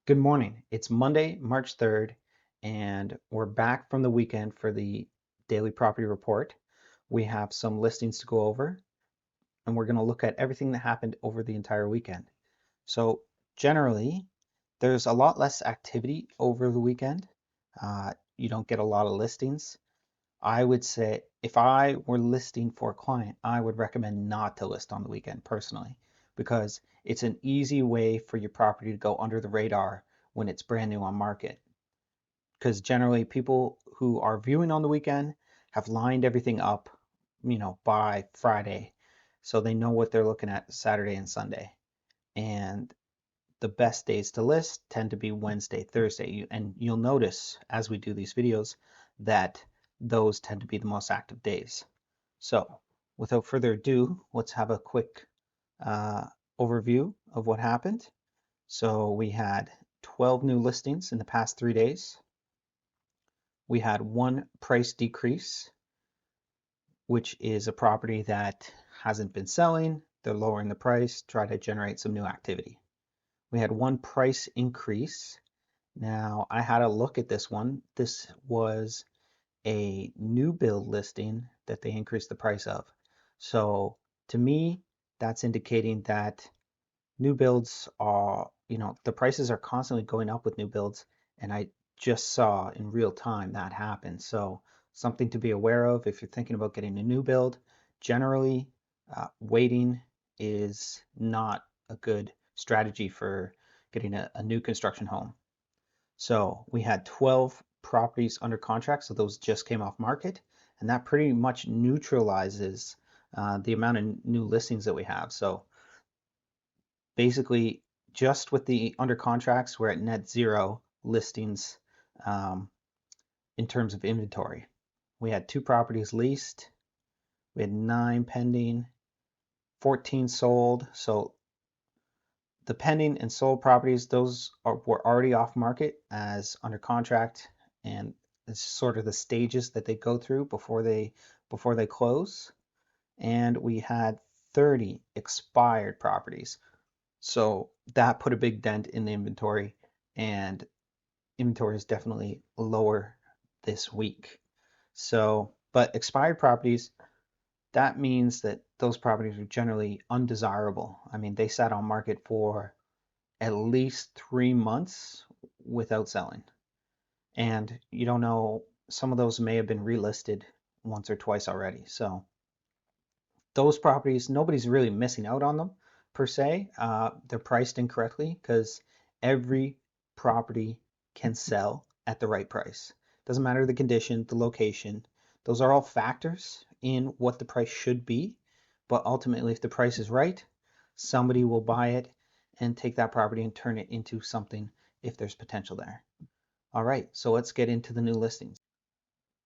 Good morning. It's Monday, March 3rd, and we're back from the weekend for the daily property report. We have some listings to go over, and we're going to look at everything that happened over the entire weekend. So, generally, there's a lot less activity over the weekend. You don't get a lot of listings. I would say if I were listing for a client, I would recommend not to list on the weekend personally, because it's an easy way for your property to go under the radar when it's brand new on market. Because generally people who are viewing on the weekend have lined everything up, by Friday. So they know what they're looking at Saturday and Sunday. And the best days to list tend to be Wednesday, Thursday. And you'll notice as we do these videos that those tend to be the most active days. So without further ado, let's have a quick uh, overview of what happened. So we had 12 new listings in the past 3 days. We had one price decrease, which is a property that hasn't been selling. They're lowering the price, try to generate some new activity. We had one price increase. Now, I had a look at this one. This was a new build listing that they increased the price of. So to me, that's indicating that new builds are, the prices are constantly going up with new builds. And I just saw in real time that happen. So something to be aware of if you're thinking about getting a new build. Generally, waiting is not a good strategy for getting a new construction home. So we had 12 properties under contract, so those just came off market, and that pretty much neutralizes the amount of new listings that we have. So basically, just with the under contracts, we're at net zero listings um, in terms of inventory. We had 2 properties leased, we had 9 pending, 14 sold. So the pending and sold properties, were already off market as under contract, and it's sort of the stages that they go through before they close. And we had 30 expired properties. So that put a big dent in the inventory, and inventory is definitely lower this week. So, but expired properties, that means that those properties are generally undesirable. I mean, they sat on market for at least 3 months without selling. And you don't know, some of those may have been relisted once or twice already. So those properties, nobody's really missing out on them per se. They're priced incorrectly because every property can sell at the right price. Doesn't matter the condition, the location. Those are all factors in what the price should be. But ultimately, if the price is right, somebody will buy it and take that property and turn it into something if there's potential there. All right, so let's get into the new listings.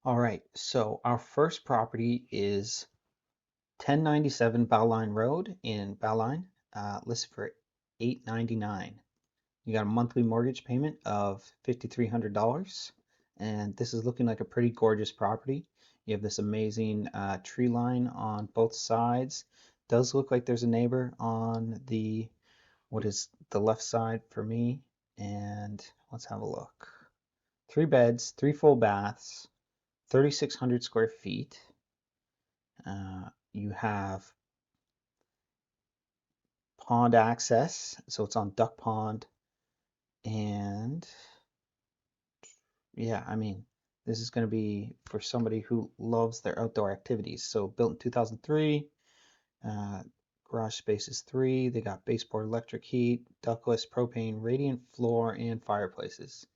All right, so our first property is 1097 Bauline Road in Bauline, listed for $899. You got a monthly mortgage payment of $5,300, and this is looking like a pretty gorgeous property. You have this amazing tree line on both sides. Does look like there's a neighbor on what is the left side for me, and let's have a look. 3 beds, 3 full baths, 3,600 square feet. You have pond access, so it's on duck pond, and yeah, I mean, this is going to be for somebody who loves their outdoor activities. So built in 2003, garage space is 3. They got baseboard electric heat, ductless propane, radiant floor, and fireplaces.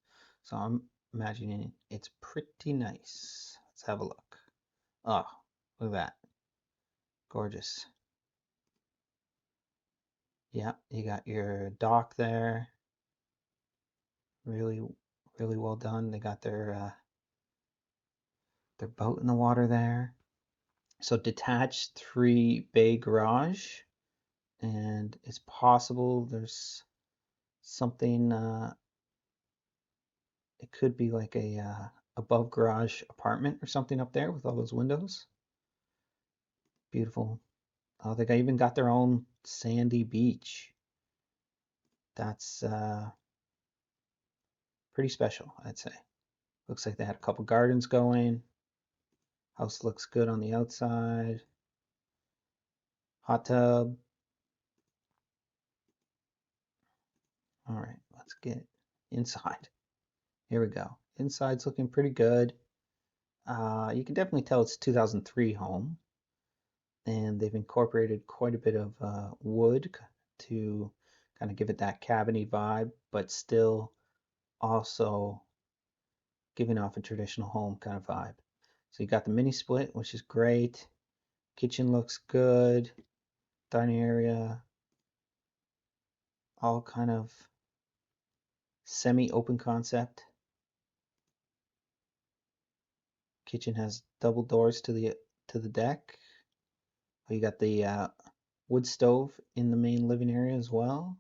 So I'm imagining it's pretty nice. Let's have a look. Oh, look at that. Gorgeous. Yeah, you got your dock there. Really, really well done. They got their boat in the water there. So detached 3 bay garage, and it's possible there's something. It could be like a above garage apartment or something up there with all those windows. Beautiful. Oh, they even got their own sandy beach. That's pretty special, I'd say. Looks like they had a couple gardens going. House looks good on the outside. Hot tub. All right, let's get inside. Here we go. Inside's looking pretty good. You can definitely tell it's a 2003 home, and they've incorporated quite a bit of wood to kind of give it that cabiny vibe, but still also giving off a traditional home kind of vibe. So you got the mini split, which is great. Kitchen looks good. Dining area, all kind of semi-open concept. Kitchen has double doors to the deck. You got the wood stove in the main living area as well.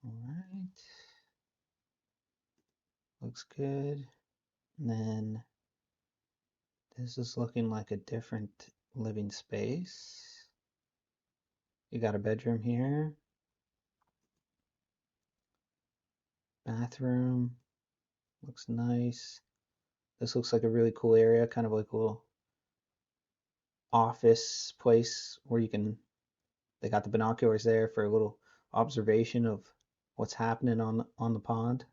All right, looks good. And then this is looking like a different living space. You got a bedroom here, bathroom, looks nice. This looks like a really cool area, kind of like a little office place where they got the binoculars there for a little observation of what's happening on the pond.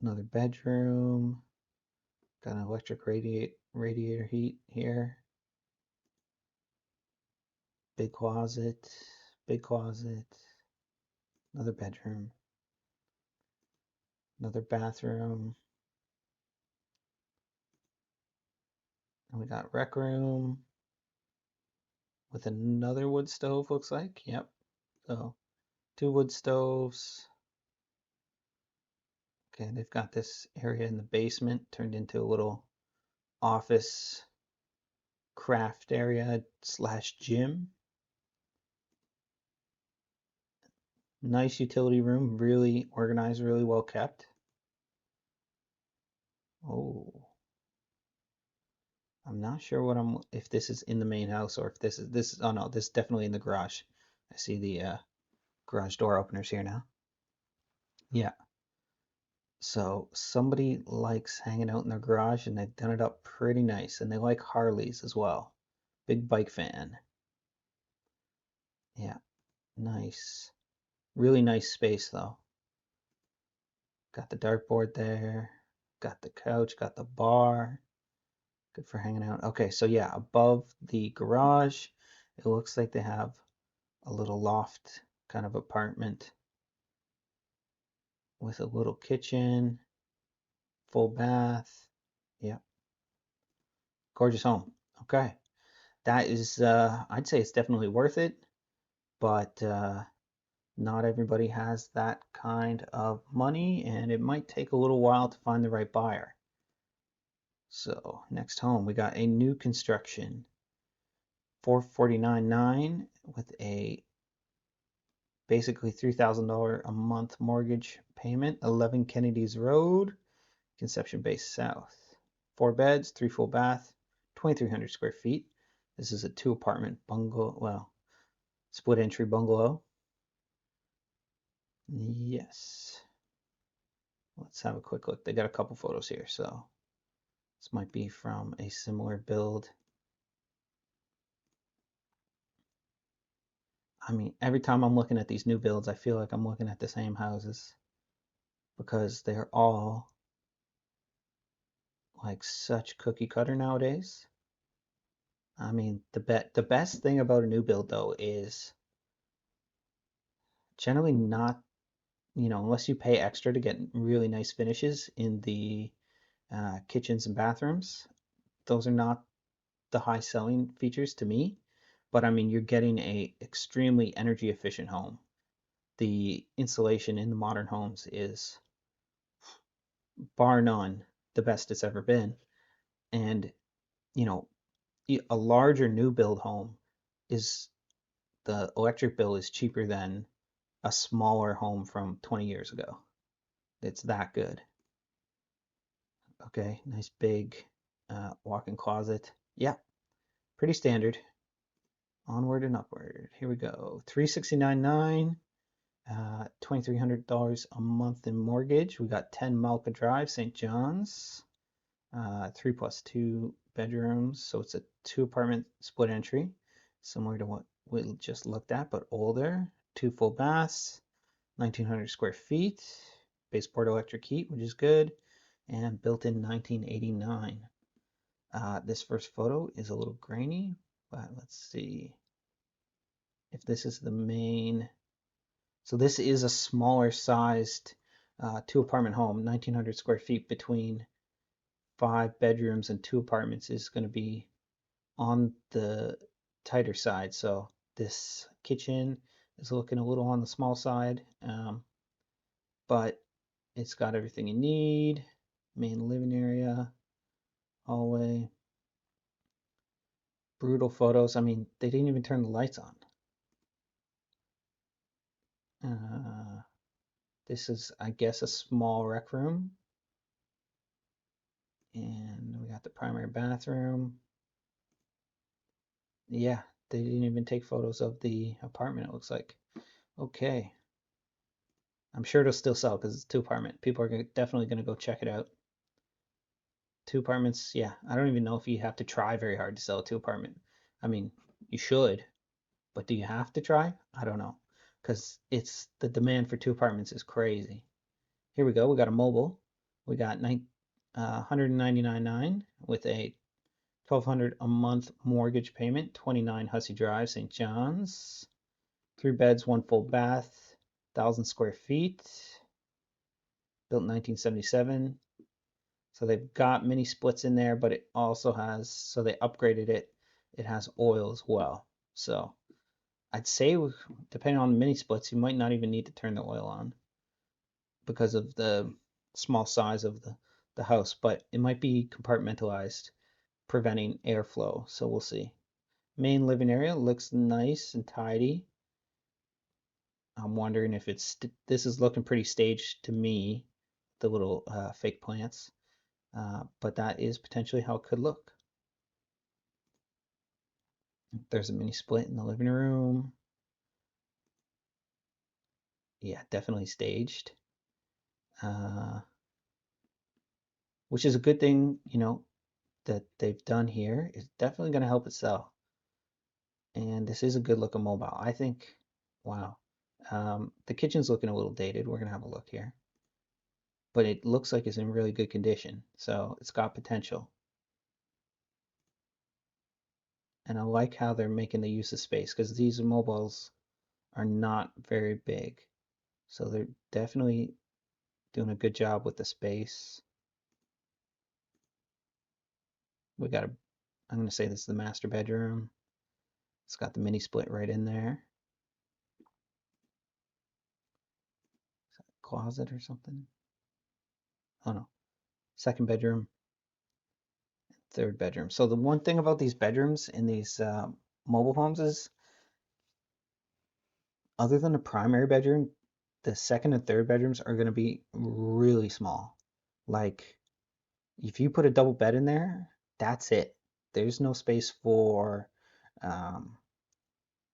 Another bedroom, got an electric radiator heat here. Big closet, big closet, another bedroom, another bathroom. And we got rec room with another wood stove, looks like. Yep. So 2 wood stoves. Okay, they've got this area in the basement turned into a little office craft area slash gym. Nice utility room, really organized, really well kept. Oh, I'm not sure if this is in the main house or if oh no, this is definitely in the garage. I see the garage door openers here now. Yeah. So somebody likes hanging out in their garage and they've done it up pretty nice, and they like Harleys as well. Big bike fan. Yeah, nice. Really nice space though. Got the dartboard there, got the couch, got the bar. Good for hanging out. Okay, so yeah, above the garage, it looks like they have a little loft kind of apartment with a little kitchen, full bath. Yeah, gorgeous home. Okay, that is, I'd say it's definitely worth it, but not everybody has that kind of money, and it might take a little while to find the right buyer. So next home, we got a new construction, 449.9 with a basically $3,000 a month mortgage payment, 11 Kennedy's Road, Conception Bay South. 4 beds, 3 full bath, 2,300 square feet. This is a 2 apartment bungalow, well, split entry bungalow. Yes. Let's have a quick look. They got a couple photos here, so this might be from a similar build. I mean, every time I'm looking at these new builds, I feel like I'm looking at the same houses because they're all like such cookie cutter nowadays. I mean, the best thing about a new build though is generally not, unless you pay extra to get really nice finishes in the kitchens and bathrooms, those are not the high selling features to me. But I mean, you're getting a extremely energy efficient home. The insulation in the modern homes is bar none the best it's ever been. And, you know, a larger new build home is the electric bill is cheaper than a smaller home from 20 years ago. It's that good. Okay, nice big walk-in closet. Yeah, pretty standard. Onward and upward. Here we go. 369.9. $2,300 a month in mortgage. We got 10 Malka Drive, St. John's. 3+2 bedrooms, so it's a 2 apartment split entry, similar to what we just looked at, but older. 2 full baths, 1,900 square feet, baseboard electric heat, which is good, and built in 1989. This first photo is a little grainy, but let's see if this is the main. So this is a smaller sized 2 apartment home, 1,900 square feet between 5 bedrooms and 2 apartments is going to be on the tighter side. So this kitchen is looking a little on the small side, but it's got everything you need. Main living area, hallway. Brutal photos. I mean, they didn't even turn the lights on. This is, I guess, a small rec room. And we got the primary bathroom. Yeah, they didn't even take photos of the apartment, it looks like. Okay. I'm sure it'll still sell because it's 2 apartment. People are definitely going to go check it out. 2 apartments, yeah. I don't even know if you have to try very hard to sell a 2 apartment. I mean, you should, but do you have to try? I don't know, because it's the demand for 2 apartments is crazy. Here we go. We got a mobile. We got 199.9 with a 1,200 a month mortgage payment. 29 Hussey Drive, St. John's. 3 beds, 1 full bath, 1,000 square feet. Built in 1977. So they've got mini splits in there, but it also has, so they upgraded it. It has oil as well. So I'd say, depending on the mini splits, you might not even need to turn the oil on because of the small size of the house, but it might be compartmentalized, preventing airflow. So we'll see. Main living area looks nice and tidy. I'm wondering if this is looking pretty staged to me, the little fake plants, but that is potentially how it could look. There's a mini split in the living room. Yeah, definitely staged. Which is a good thing, that they've done here. It's definitely going to help it sell. And this is a good looking mobile. I think, wow. The kitchen's looking a little dated. We're going to have a look here. But it looks like it's in really good condition. So it's got potential. And I like how they're making the use of space because these mobiles are not very big. So they're definitely doing a good job with the space. We got I'm going to say this is the master bedroom. It's got the mini split right in there. Is that a closet or something? Oh no. Second bedroom, third bedroom. So the one thing about these bedrooms in these mobile homes is, other than the primary bedroom, the second and third bedrooms are going to be really small. Like, if you put a double bed in there, that's it. There's no space for um,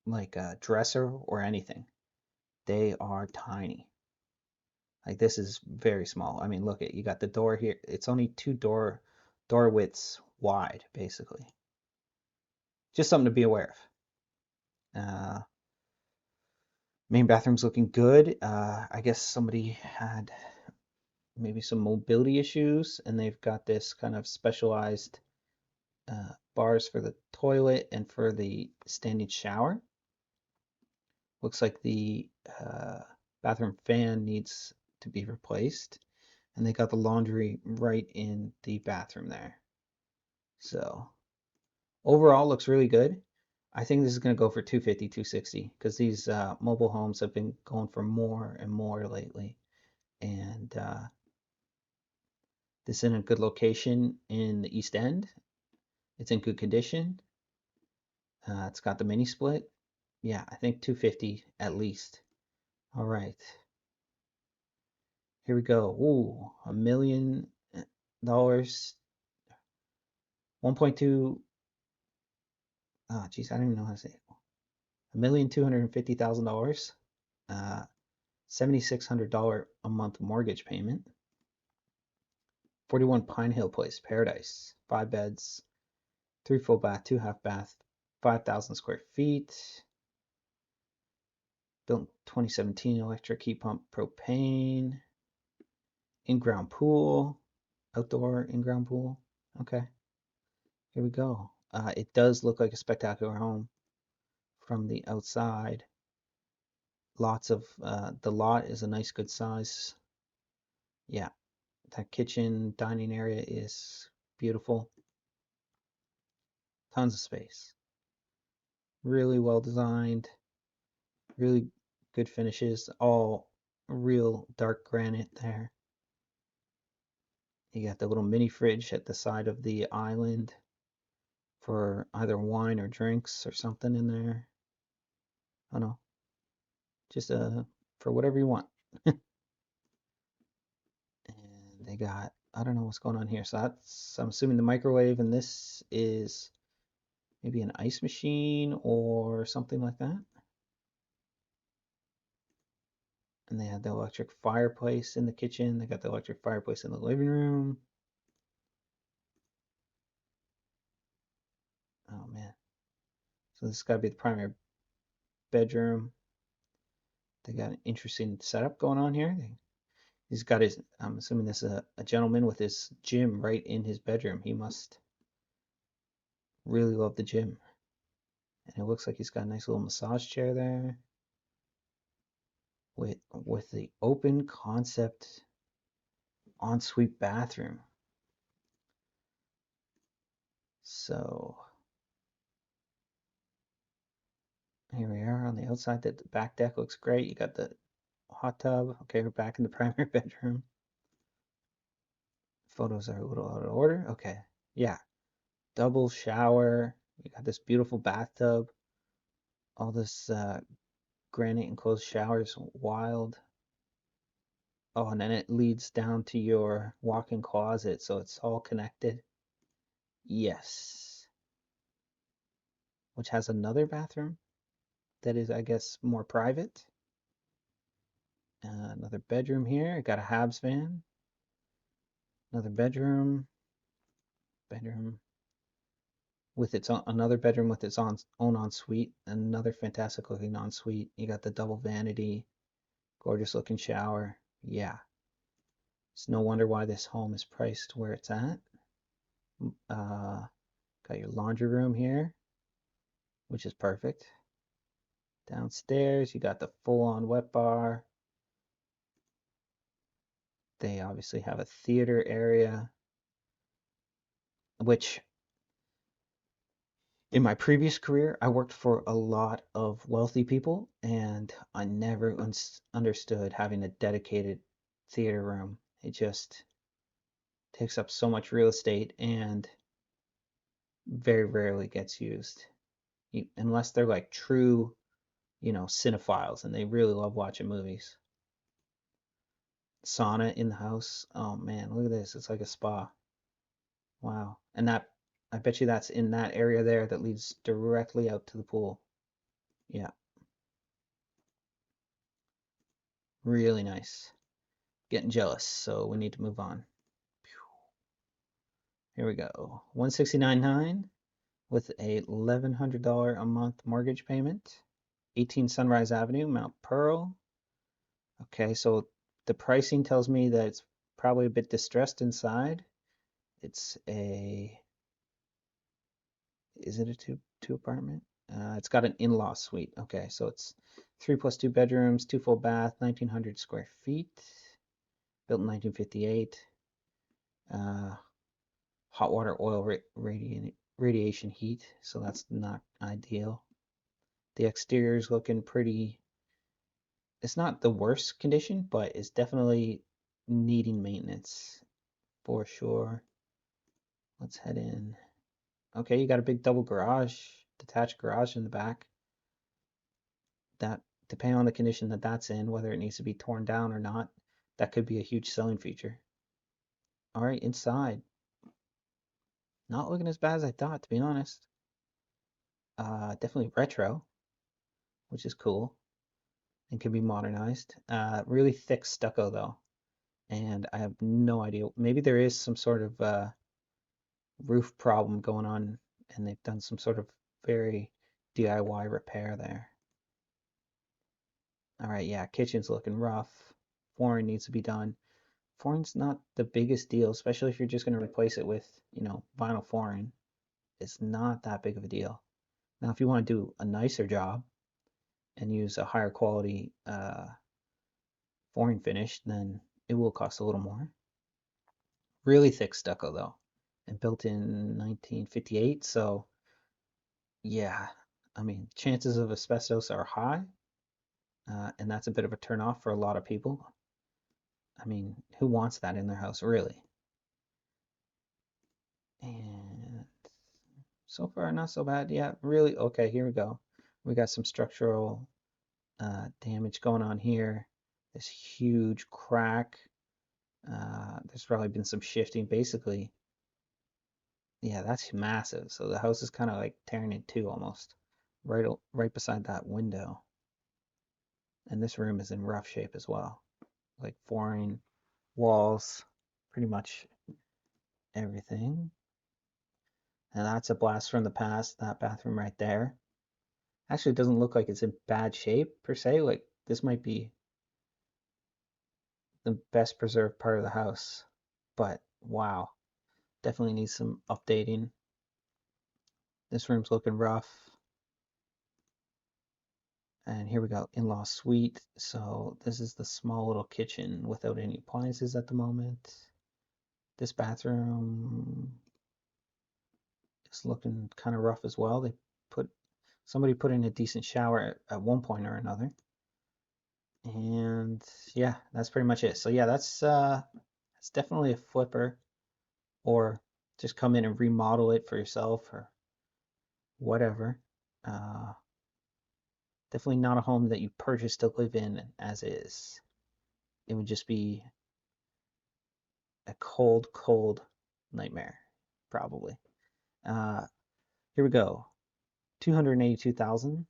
like a dresser or anything. They are tiny. Like, this is very small. I mean, look at, you got the door here. It's only two door widths wide, basically. Just something to be aware of. Main bathroom's looking good. I guess somebody had maybe some mobility issues, and they've got this kind of specialized bars for the toilet and for the standing shower. Looks like the bathroom fan needs to be replaced, and they got the laundry right in the bathroom there. So overall, looks really good. I think this is going to go for 250, 260 because these mobile homes have been going for more and more lately. And this is in a good location in the East End. It's in good condition. It's got the mini split. Yeah, I think 250 at least. All right. Here we go. Ooh, $1 million. 1.2. Oh, geez, I don't even know how to say it. $1,250,000. $7,600 a month mortgage payment. 41 Pinehill Place, Paradise. 5 beds, 3 full bath, 2 half bath, 5,000 square feet. Built in 2017, electric heat pump, propane. In-ground pool, outdoor in-ground pool. Okay, here we go. It does look like a spectacular home from the outside. Lots of, the lot is a nice good size. Yeah, that kitchen dining area is beautiful. Tons of space. Really well designed. Really good finishes. All real dark granite there. You got the little mini fridge at the side of the island for either wine or drinks or something in there. I don't know, just for whatever you want. And they got, I don't know what's going on here. So that's, I'm assuming the microwave, and this is maybe an ice machine or something like that. And they had the electric fireplace in the kitchen. They got the electric fireplace in the living room. Oh man. So this has got to be the primary bedroom. They got an interesting setup going on here. He's got his, I'm assuming this is a gentleman with his gym right in his bedroom. He must really love the gym. And it looks like he's got a nice little massage chair there with the open concept ensuite bathroom. So here we are on the outside. The back deck looks great. You got the hot tub. Okay, we're back in the primary bedroom. Photos are a little out of order. Okay, yeah, double shower. You got this beautiful bathtub. All this granite enclosed showers, wild. Oh, and then it leads down to your walk-in closet, so it's all connected. Yes, which has another bathroom that is, I guess, more private. Another bedroom here. I got a Habs van. Another bedroom with its own, another bedroom with its own ensuite. Another fantastic looking ensuite. You got the double vanity, gorgeous looking shower. Yeah, it's no wonder why this home is priced where it's at. Got your laundry room here, which is perfect. Downstairs, you got the full-on wet bar. They obviously have a theater area, which in my previous career, I worked for a lot of wealthy people, and I never understood having a dedicated theater room. It just takes up so much real estate and very rarely gets used, unless they're like true, cinephiles and they really love watching movies. Sauna in the house. Oh man, look at this. It's like a spa. Wow. And that, I bet you that's in that area there that leads directly out to the pool. Yeah, really nice. Getting jealous, so we need to move on. Here we go. 169.9 with a $1,100 a month mortgage payment. 18 Sunrise Avenue, Mount Pearl. Okay, so the pricing tells me that it's probably a bit distressed inside. It's a, is it a two apartment? It's got an in-law suite. Okay, so it's 3 plus 2 bedrooms, 2 full bath, 1,900 square feet, built in 1958. Hot water oil radiation heat, so that's not ideal. The exterior is looking pretty, it's not the worst condition, but it's definitely needing maintenance for sure. Let's head in. Okay, you got a big double garage, detached garage in the back. That, depending on the condition that that's in, whether it needs to be torn down or not, that could be a huge selling feature. All right, inside. Not looking as bad as I thought, to be honest. Definitely retro, which is cool. and can be modernized. Really thick stucco though, and I have no idea. Maybe there is some sort of roof problem going on, and they've done some sort of very DIY repair there. All right, yeah, kitchen's looking rough. Flooring needs to be done. Flooring's not the biggest deal, especially if you're just going to replace it with, vinyl flooring. It's not that big of a deal. Now, if you want to do a nicer job and use a higher quality flooring finish, then it will cost a little more. Really thick stucco though, and built in 1958. So yeah, I mean, chances of asbestos are high, and that's a bit of a turnoff for a lot of people. I mean, who wants that in their house, really? And so far, not so bad. Yeah, really. Okay, here we go. We got some structural damage going on here. This huge crack. There's probably been some shifting. Basically, yeah, that's massive. So the house is kind of like tearing in two almost, right beside that window. And this room is in rough shape as well, like flooring, walls, pretty much everything. And that's a blast from the past. That bathroom right there. Actually, it doesn't look like it's in bad shape per se. Like this might be the best preserved part of the house, but wow, definitely needs some updating. This room's looking rough. And here we go, in-law suite. So this is the small little kitchen without any appliances at the moment. This bathroom is looking kind of rough as well. Somebody put in a decent shower at one point or another. And yeah, that's pretty much it. So yeah, that's definitely a flipper, or just come in and remodel it for yourself or whatever. Uh, Definitely not a home that you purchase to live in as is. It would just be a cold, cold nightmare, probably. Uh, Here we go. 282,000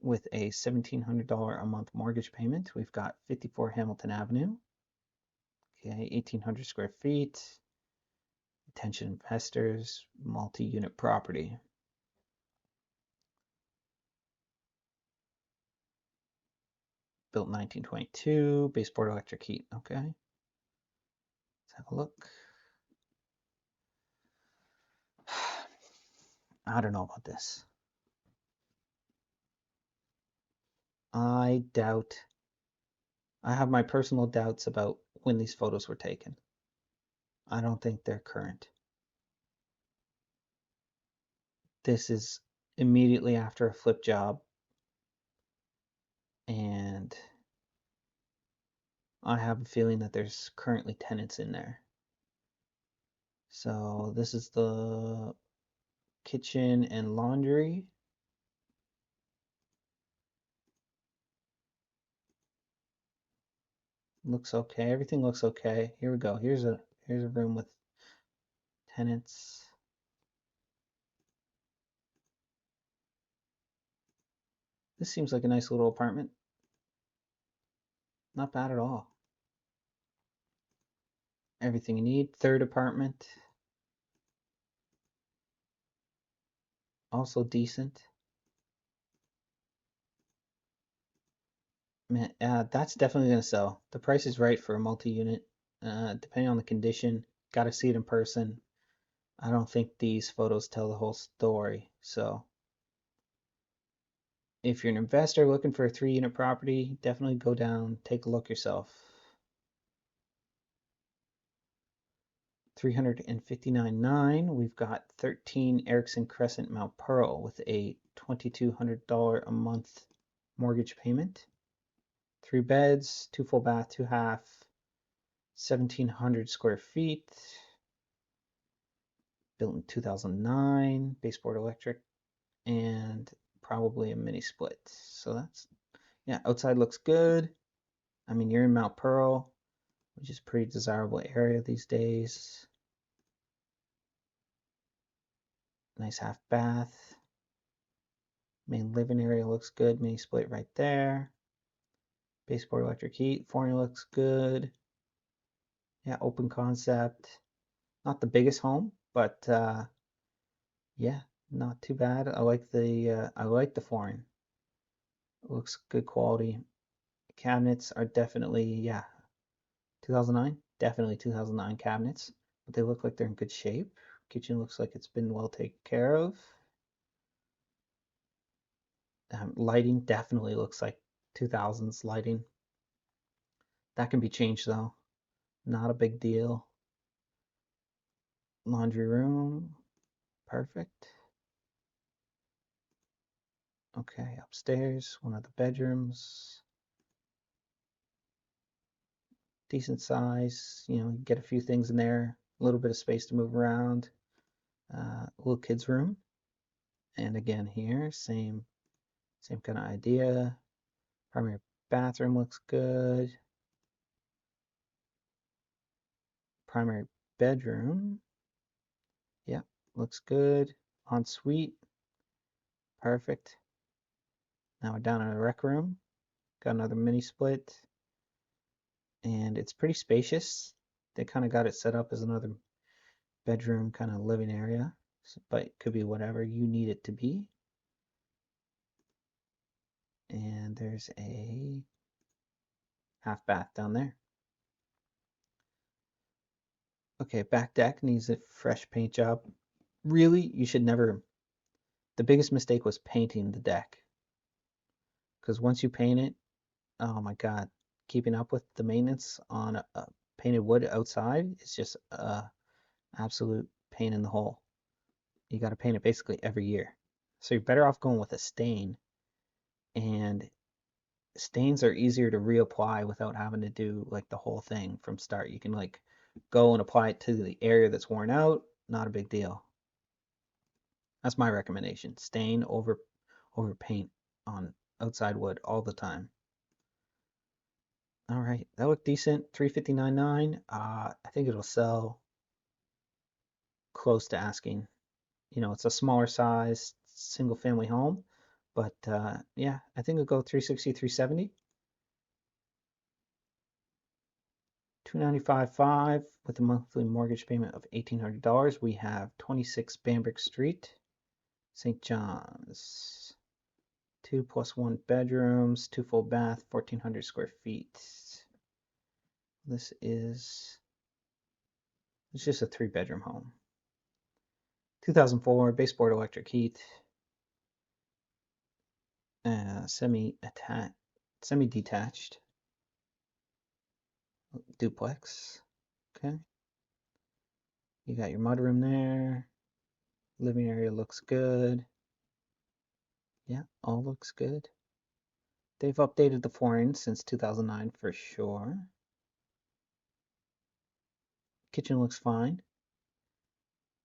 with a $1,700 a month mortgage payment. We've got 54 Hamilton Avenue. Okay, 1,800 square feet. Attention investors, multi-unit property. Built 1922, baseboard electric heat. Okay, let's have a look. I don't know about this. I have my personal doubts about when these photos were taken. I don't think they're current. This is immediately after a flip job, and I have a feeling that there's currently tenants in there. So this is the kitchen and laundry. Looks okay. Everything looks okay. Here we go. Here's a room with tenants. This seems like a nice little apartment. Not bad at all. Everything you need. Third apartment. Also decent. Man, that's definitely gonna sell. The price is right for a multi-unit. Depending on the condition, gotta see it in person. I don't think these photos tell the whole story. So if you're an investor looking for a 3-unit property, definitely go down, take a look yourself. 359.9. We've got 13 Eriksson Crescent, Mount Pearl, with a $2,200 a month mortgage payment. 3 beds, 2 full bath, 2 half, 1,700 square feet. Built in 2009, baseboard electric, and probably a mini split. So that's, yeah, outside looks good. I mean, you're in Mount Pearl, which is a pretty desirable area these days. Nice half bath. Main living area looks good. Mini split right there. Baseboard electric heat. Flooring looks good. Yeah, open concept. Not the biggest home, but yeah, not too bad. I like the flooring. It looks good quality. Cabinets are definitely, yeah, 2009, definitely 2009 cabinets, but they look like they're in good shape. Kitchen looks like it's been well taken care of. Lighting definitely looks like 2000s lighting. That can be changed though. Not a big deal. Laundry room, perfect. Okay, upstairs, one of the bedrooms. Decent size, you know, get a few things in there, a little bit of space to move around. Little kids room. And again here, same kind of idea. Primary bathroom looks good. Primary bedroom, yeah, looks good. Ensuite, perfect. Now we're down in the rec room. Got another mini split, and it's pretty spacious. They kind of got it set up as another bedroom kind of living area, but it could be whatever you need it to be. And there's a half bath down there. Okay, back deck needs a fresh paint job. Really, you should never. The biggest mistake was painting the deck, because once you paint it, oh my God, keeping up with the maintenance on painted wood outside is just a absolute pain in the hole. You got to paint it basically every year. So you're better off going with a stain, and stains are easier to reapply without having to do like the whole thing from start. You can like go and apply it to the area that's worn out, not a big deal. That's my recommendation. Stain over paint on outside wood all the time. All right, that looked decent. 359.9. I think it'll sell close to asking. You know, it's a smaller size single family home, but yeah, I think it'll go 360, 370. 295.5 with a monthly mortgage payment of $1,800. We have 26 Bambrick Street, St. John's. 2+1 bedrooms, 2 full bath, 1,400 square feet. It's just a 3-bedroom home. 2004 baseboard electric heat, semi-detached duplex. Okay, you got your mudroom there. Living area looks good. Yeah, all looks good. They've updated the flooring since 2009 for sure. Kitchen looks fine.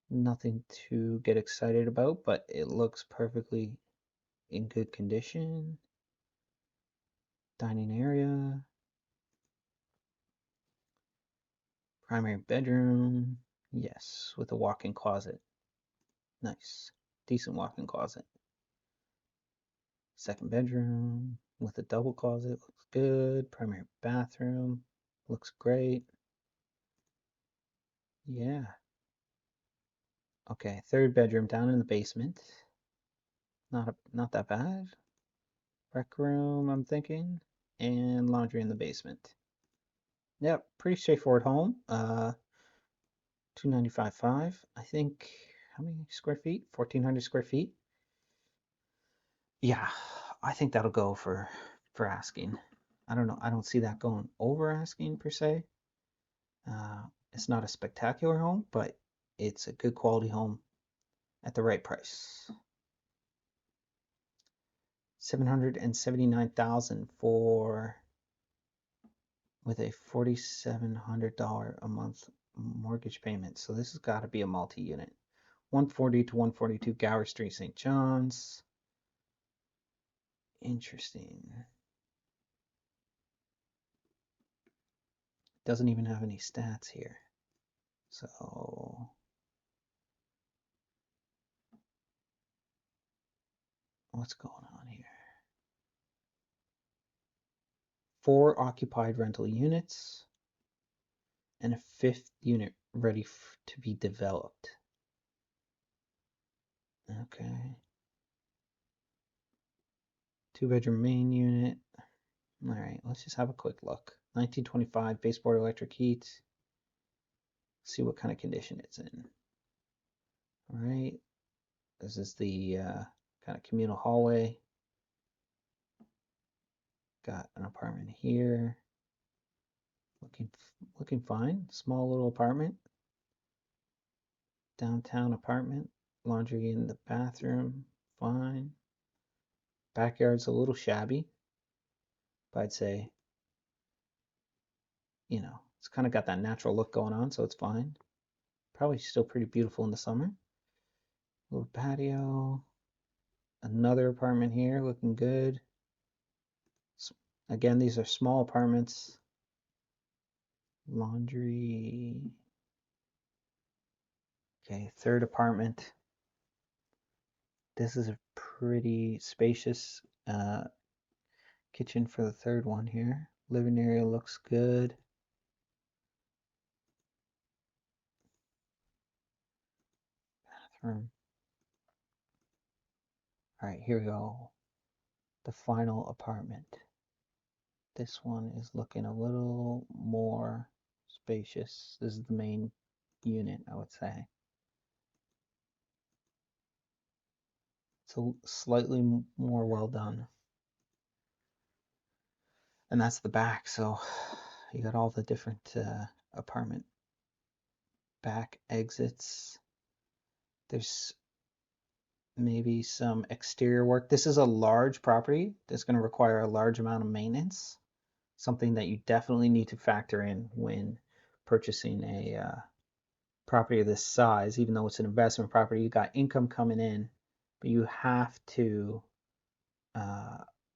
Nothing to get excited about, but it looks perfectly in good condition. Dining area. Primary bedroom. Yes, with a walk-in closet. Nice. Decent walk-in closet. Second bedroom with a double closet. Looks good. Primary bathroom. Looks great. Yeah. Okay, third bedroom down in the basement. Not that bad. Rec room, I'm thinking. And laundry in the basement. Yep, pretty straightforward home. 295.5. I think, how many square feet? 1,400 square feet. Yeah, I think that'll go for asking. I don't know. I don't see that going over asking per se. It's not a spectacular home, but it's a good quality home at the right price. 779,000 for with a $4,700 a month mortgage payment. So this has got to be a multi-unit. 140 to 142 Gower Street, St. John's. Interesting. Doesn't even have any stats here. So What's going on here? 4 occupied rental units and a 5th unit ready to be developed. Okay. 2-bedroom main unit. All right, let's just have a quick look. 1925 baseboard electric heat. See what kind of condition it's in. All right, this is the kind of communal hallway. Got an apartment here. Looking fine. Small little apartment. Downtown apartment. Laundry in the bathroom. Fine. Backyard's a little shabby, but I'd say, you know, it's kind of got that natural look going on, so it's fine. Probably still pretty beautiful in the summer. Little patio. Another apartment here looking good. Again, these are small apartments. Laundry. Okay, 3rd apartment. This is a pretty spacious kitchen for the 3rd one here. Living area looks good. Bathroom. All right, here we go. The final apartment. This one is looking a little more spacious. This is the main unit, I would say. It's slightly more well done. And that's the back, so you got all the different apartment back exits. There's maybe some exterior work. This is a large property that's going to require a large amount of maintenance, something that you definitely need to factor in when purchasing a property of this size. Even though it's an investment property, you got income coming in, but you have to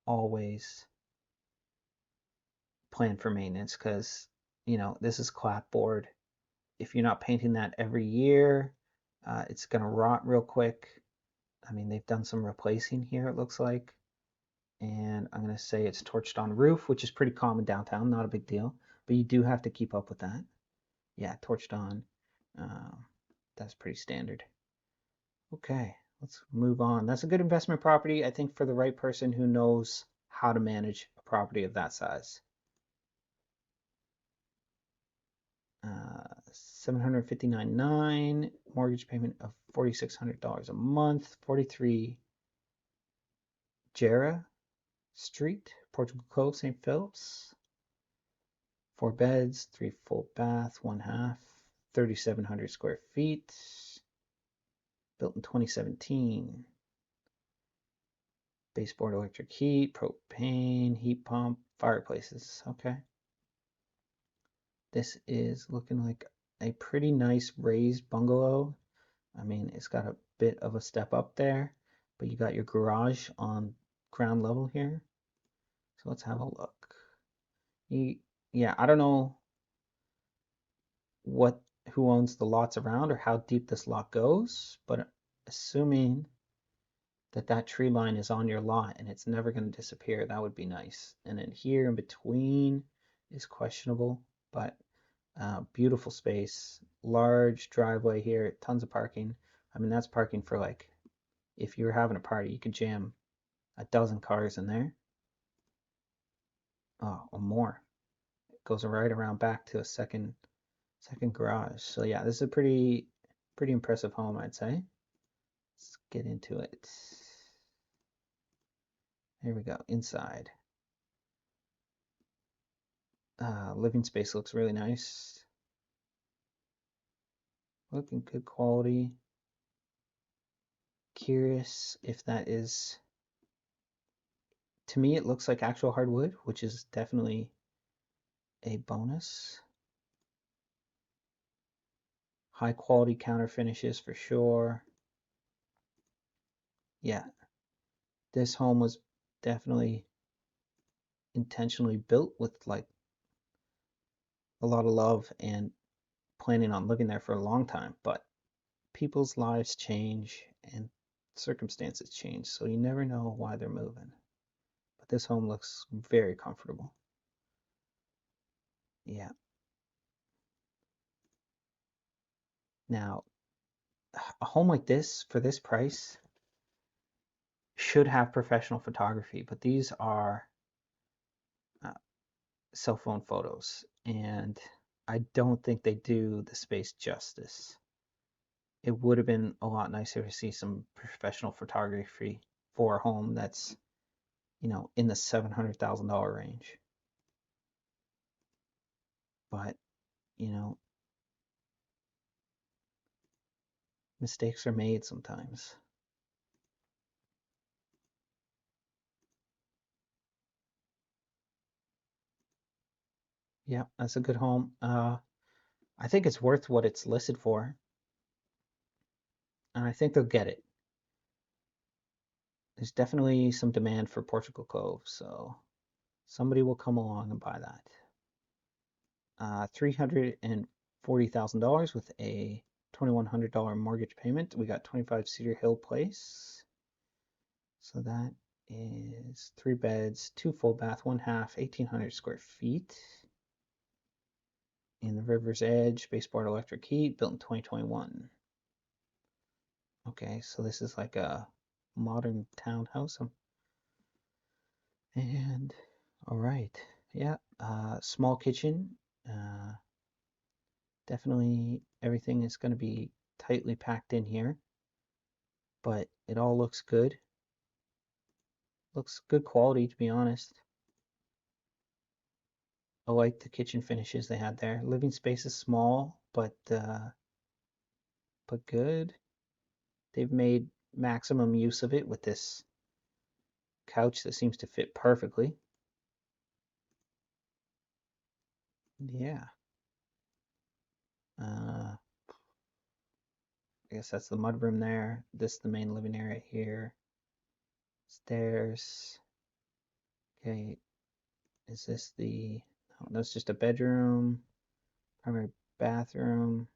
always plan for maintenance, because you know this is clapboard. If you're not painting that every year, it's going to rot real quick. I mean, they've done some replacing here, it looks like. And I'm going to say it's torched on roof, which is pretty common downtown, not a big deal. But you do have to keep up with that. Yeah, torched on. That's pretty standard. Okay, let's move on. That's a good investment property, I think, for the right person who knows how to manage a property of that size. 759.9, mortgage payment of $4,600 a month. 43 Jera Street, Portugal Cove, St. Philip's. 4 beds, 3 full bath, 1 half, 3,700 square feet. Built in 2017. Baseboard electric heat, propane, heat pump, fireplaces. Okay. This is looking like a pretty nice raised bungalow. I mean, it's got a bit of a step up there, but you got your garage on ground level here. So let's have a look. Yeah, I don't know who owns the lots around or how deep this lot goes, but assuming that tree line is on your lot and it's never going to disappear, that would be nice. And then here in between is questionable, but beautiful space, large driveway here, tons of parking. I mean, that's parking for, like, if you were having a party, you could jam a dozen cars in there. Oh, or more. It goes right around back to a second garage. So yeah, this is a pretty impressive home, I'd say. Let's get into it. Here we go, inside. Living space looks really nice. Looking good quality. Curious if that is, to me it looks like actual hardwood, which is definitely a bonus. High quality counter finishes for sure. Yeah, this home was definitely intentionally built with, like, a lot of love and planning on living there for a long time, but people's lives change and circumstances change, so you never know why they're moving. But this home looks very comfortable. Yeah. Now, a home like this for this price should have professional photography, but these are uh, cell phone photos, and I don't think they do the space justice. It would have been a lot nicer to see some professional photography for a home that's, in the $700,000 range. But, you know, mistakes are made sometimes. Yeah, that's a good home. I think it's worth what it's listed for, and I think they'll get it. There's definitely some demand for Portugal Cove, so somebody will come along and buy that. $340,000 with a $2,100 mortgage payment. We got 25 Cedar Hill Place. So that is 3 beds, 2 full bath, 1 half, 1,800 square feet. In the River's Edge, baseboard electric heat, built in 2021. Okay, so this is like a modern townhouse. And all right, yeah, small kitchen. Definitely everything is going to be tightly packed in here, but it all looks good. Looks good quality, to be honest. I like the kitchen finishes they had there. Living space is small, but good. They've made maximum use of it with this couch that seems to fit perfectly. Yeah. I guess that's the mudroom there. This is the main living area here. Stairs. Okay. Is this the... Oh, that's just a bedroom. Primary bathroom.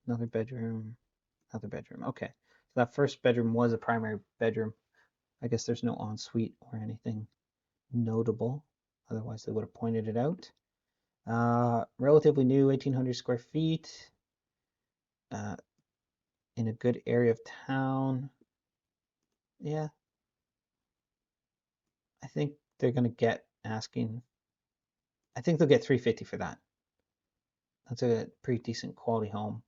Another bedroom. Another bedroom. Okay. So that first bedroom was a primary bedroom. I guess there's no ensuite or anything notable. Otherwise, they would have pointed it out. Relatively new, 1,800 square feet. Uh, in a good area of town. Yeah, I think they're gonna get asking. I think they'll get 350 for that. That's a pretty decent quality home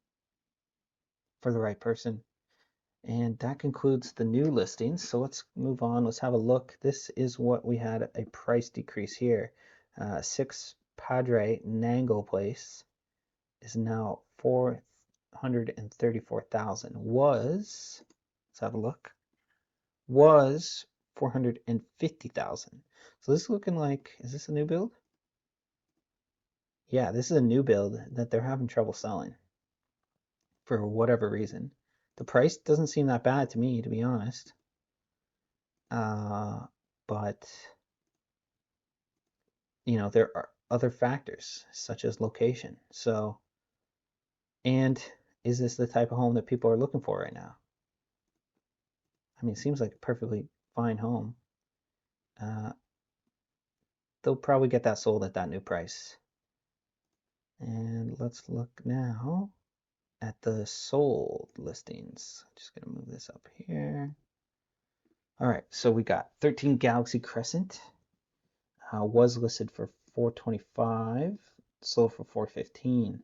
for the right person. And that concludes the new listings. So let's move on. Let's have a look. This is what we had a price decrease here. 6 Padre Nangle Place is now 434,000. Let's have a look. Was 450,000. So this is looking like, is this a new build? Yeah, this is a new build that they're having trouble selling for whatever reason. The price doesn't seem that bad to me, to be honest. But there are other factors such as location. So, and is this the type of home that people are looking for right now? I mean, it seems like a perfectly fine home. They'll probably get that sold at that new price. And let's look now at the sold listings. Just gonna move this up here. All right, so we got 13 Galaxy Crescent. Was listed for 425, sold for 415.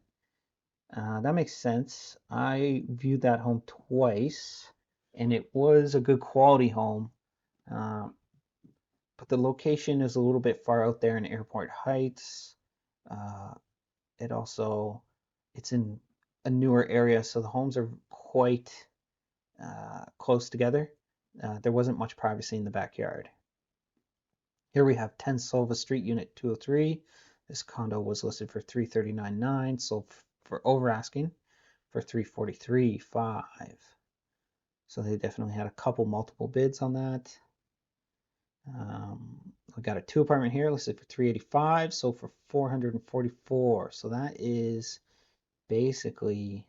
That makes sense. I viewed that home twice, and it was a good quality home. But the location is a little bit far out there in Airport Heights. Uh, it's in a newer area, so the homes are quite close together. There wasn't much privacy in the backyard. Here we have 10 Silva Street, Unit 203. This condo was listed for $339,900, sold for over asking for $343,500. So they definitely had a couple multiple bids on that. We got a 2 apartment here listed for $385,000, sold for $444,000. So that is basically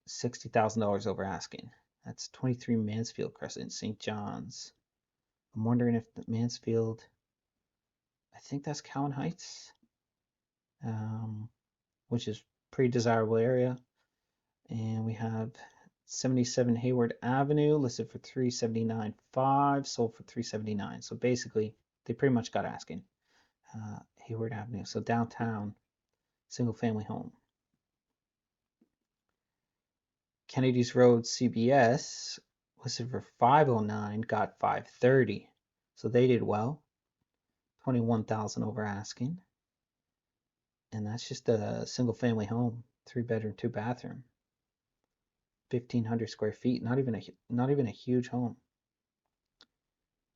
$60,000 over asking. That's 23 Mansfield Crescent, St. John's. I'm wondering if Mansfield, I think that's Cowan Heights, which is pretty desirable area. And we have 77 Hayward Avenue, listed for 379.5, sold for 379. So basically, they pretty much got asking. Hayward Avenue, so downtown, single family home. Kennedy's Road CBS, listed for 509, got 530. So they did well. 21,000 over asking. And that's just a single family home, 3-bedroom, 2-bathroom. 1,500 square feet, not even a huge home.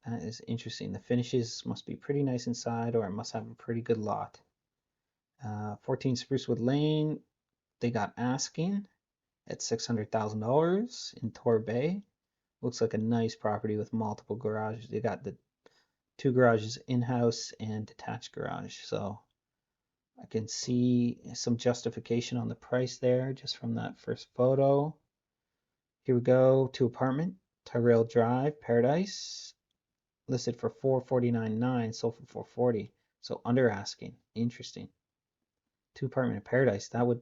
That is interesting. The finishes must be pretty nice inside, or it must have a pretty good lot. 14 Sprucewood Lane, they got asking at $600,000 in Torbay. Looks like a nice property with multiple garages. They got the 2 garages in-house and detached garage. So I can see some justification on the price there just from that first photo. Here we go, 2-apartment, Tyrrell Drive, Paradise, listed for $449.9, sold for $440. So under asking. Interesting. 2-apartment in Paradise, that would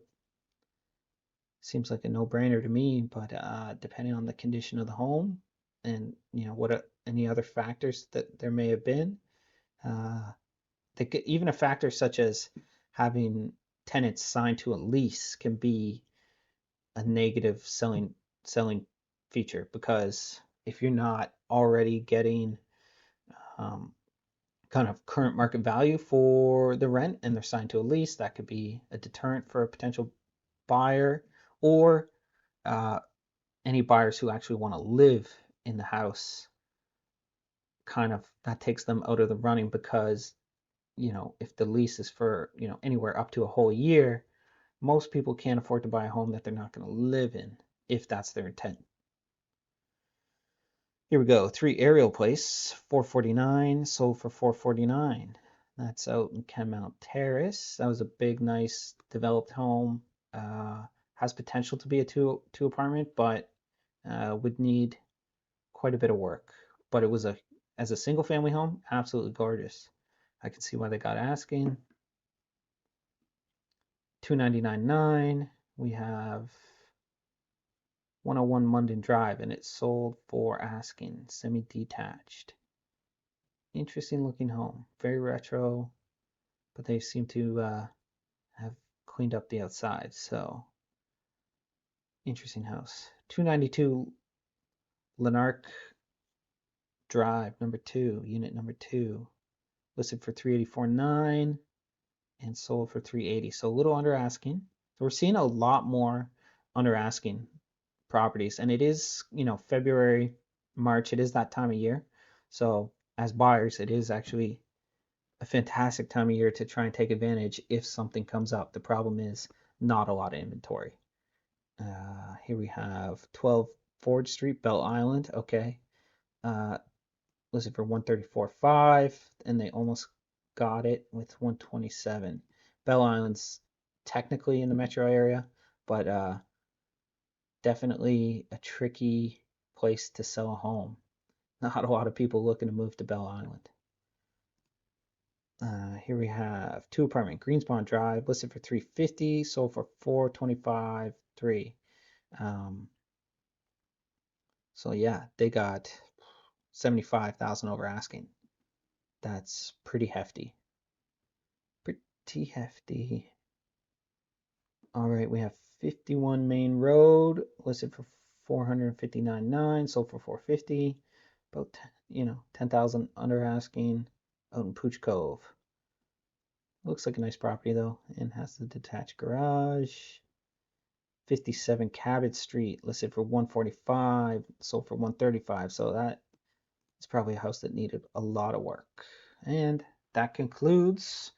seems like a no-brainer to me, but depending on the condition of the home and what any other factors that there may have been, even a factor such as having tenants signed to a lease can be a negative selling feature, because if you're not already getting kind of current market value for the rent and they're signed to a lease, that could be a deterrent for a potential buyer, or any buyers who actually want to live in the house, kind of that takes them out of the running, because if the lease is for anywhere up to a whole year, most people can't afford to buy a home that they're not going to live in if that's their intent. Here we go. 3 Ariel Place, 449, sold for 449. That's out in Kenmount Terrace. That was a big, nice, developed home. Has potential to be a two apartment, but would need quite a bit of work. But it was as a single family home, absolutely gorgeous. I can see why they got asking. 299.9. We have 101 Munden Drive, and it sold for asking, semi-detached. Interesting looking home, very retro, but they seem to have cleaned up the outside, so interesting house. 292 Lanark Drive, unit number 2, listed for 384.9 and sold for 380, so a little under asking. So we're seeing a lot more under asking properties, and it is February, March, it is that time of year, so as buyers it is actually a fantastic time of year to try and take advantage if something comes up. The problem is not a lot of inventory. Here we have 12 Ford Street, Belle Island. Okay, listed for 134.5, and they almost got it with 127. Belle Island's technically in the metro area, but definitely a tricky place to sell a home. Not a lot of people looking to move to Belle Island. Here we have 2-apartment, Greenspawn Drive, listed for 350, sold for 425.3. So yeah, they got 75,000 over asking. That's pretty hefty. Pretty hefty. All right, we have 51 Main Road, listed for 459.9, sold for 450. About 10,000 under asking, out in Pooch Cove. Looks like a nice property though, and has the detached garage. 57 Cabot Street, listed for 145, sold for 135. So that is probably a house that needed a lot of work. And that concludes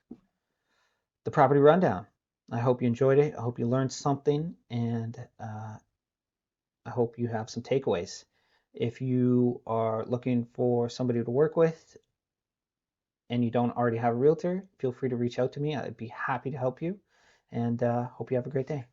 the property rundown. I hope you enjoyed it. I hope you learned something, and I hope you have some takeaways. If you are looking for somebody to work with and you don't already have a realtor, feel free to reach out to me. I'd be happy to help you, and hope you have a great day.